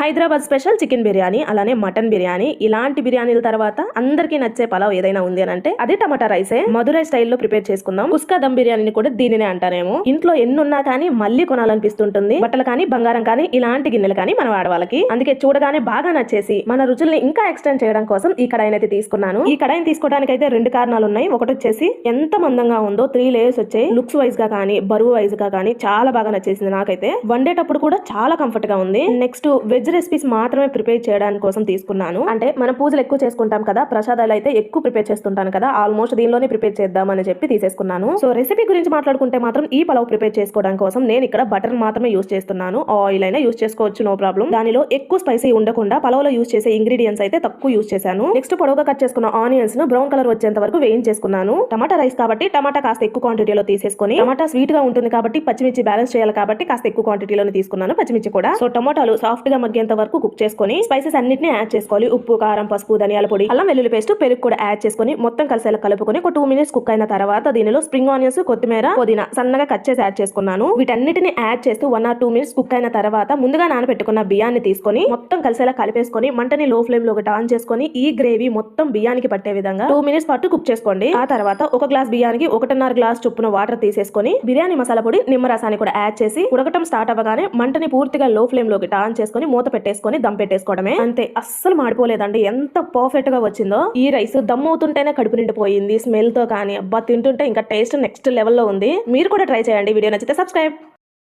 Hyderabad special chicken biryani, అలానే mutton biryani, ఇలాంటి బిర్యానీల తర్వాత అందరికీ నచ్చే పలావ్ ఏదైనా ఉంది అని అంటే అది టమాటా రైసే. మధురై స్టైల్లో ప్రిపేర్ చేసుకుందాం. కుస్కా దమ్ బిర్యానీని కూడా దీనినే అంటారేమో. ఇంట్లో ఎన్నున్నా కానీ మళ్ళీ కొనాలనిపిస్తుంటుంది. బట్టలు కానీ, బంగారం కానీ, ఇలాంటి గిన్నెలు కానీ మన ఆడవాళ్ళకి. అందుకే చూడగానే బాగా నచ్చేసి మన రుచుల్ని ఇంకా ఎక్స్టెండ్ చేయడం కోసం ఈ కడాయిని అయితే తీసుకున్నాను. ఈ కడాయిని తీసుకోవడానికి అయితే 2 కారణాలు ఉన్నాయి. ఒకటి వచ్చేసి ఎంత మందంగా ఉందో 3 లేయర్స్ వచ్చాయి. లుక్స్ వైజ్ గా కానీ, బరువు వైజ్ గా కానీ చాలా బాగా నచ్చేసింది నాకైతే. వండేటప్పుడు కూడా చాలా కంఫర్ట్ గా ఉంది. నెక్స్ట్ వెజ్ రెసిపీస్ మాత్రమే ప్రిపేర్ చేయడానికి కోసం తీసుకున్నాను. అంటే మనం పూజలు ఎక్కువ చేసుకుంటాం కదా, ప్రసాదాలు అయితే ఎక్కువ ప్రిపేర్ చేస్తుంటాను కదా, ఆల్మోస్ట్ దీనిలోనే ప్రిపేర్ చేద్దామని చెప్పి తీసేసుకున్నాను. సో రెసిపీ గురించి మాట్లాడుకుంటే మాత్రం ఈ పలావ్ ప్రిపేర్ చేసుకోవడం కోసం నేను ఇక్కడ బటర్ మాత్రమే యూస్ చేస్తున్నాను. ఆయిల్ అయినా యూస్ చేసుకోవచ్చు, నో ప్రాబ్లం. దానిలో ఎక్కువ స్పైసీ ఉండకుండా పలావ్ లో యూస్ చేసే ఇంగ్రీడియంట్స్ అయితే తక్కువ యూస్ చేశాను. నెక్స్ట్ పొడవుగా కట్ చేసుకున్న ఆనియన్స్ ను బ్రౌన్ కలర్ వచ్చేంత వరకు వేయించేసుకున్నాను. టమాటా రైస్ కాబట్టి టమాటా కాస్త ఎక్కువ క్వాంటిటీలో తీసేసుకొని, టమాటా స్వీట్ గా ఉంటుంది కాబట్టి పచ్చిమిర్చి బ్యాలెన్స్ చేయాలి కాబట్టి కాస్త ఎక్కువ క్వాంటిటీలోనే తీసుకున్నాను పచ్చిమిర్చి కూడా. సో టమాటాలు సాఫ్ట్ గా మగ్గేంత వరకు కుక్ చేసుకొని స్పైసెస్ అన్నిటిని యాడ్ చేసుకోవాలి. ఉప్పు, కారం, పసుపు, ధనియాల పొడి, అల్లం వెల్లుల్లి పేస్ట్, పెరుగు కూడా యాడ్ చేసుకొని మొత్తం కలిసేలా కలుపుకొని ఒక 2 మినిట్స్ కుక్ అయిన తర్వాత దీనిలో స్ప్రింగ్ ఆనియన్స్, కొత్తిమీర, పుదీనా సన్నగా కట్ చేసి యాడ్ చేసుకున్నాను. వీటన్నిటిని యాడ్ చేస్తూ 1 or 2 మినిట్స్ కుక్ అయిన తర్వాత ముందుగా నానబెట్టుకున్న బియ్యాన్ని తీసుకొని మొత్తం కలిసేలా కలిపేసుకొని మంటని లో ఫ్లేమ్ లో ఆన్ చేసుకొని ఈ గ్రేవీ మొత్తం బియ్యానికి పట్టే విధంగా 2 మినిట్స్ పాటు కుక్ చేసుకోండి. ఆ తర్వాత ఒక గ్లాస్ బియ్యానికి 1.5 గ్లాస్ చొప్పున వాటర్ తీసేసుకొని బిర్యానీ మసాలా పొడి, నిమ్మరసాన్ని కూడా యాడ్ చేసి ఉడకటం స్టార్ట్ అవ్వగానే మంటని పూర్తిగా లో ఫ్లేమ్ లోకి ఆన్ చేసుకొని మూత పెట్టేసుకొని దమ్ పెట్టేసుకోవడమే. అంతే, అస్సలు మాడిపోలేదండి. ఎంత పర్ఫెక్ట్ గా వచ్చిందో. ఈ రైస్ దమ్ అవుతుంటేనే కడుపు నిండిపోయింది స్మెల్ తో. కానీ అబ్బా, తింటుంటే ఇంకా టేస్ట్ నెక్స్ట్ లెవెల్లో ఉంది. మీరు కూడా ట్రై చేయండి. వీడియో నచ్చితే సబ్స్క్రైబ్.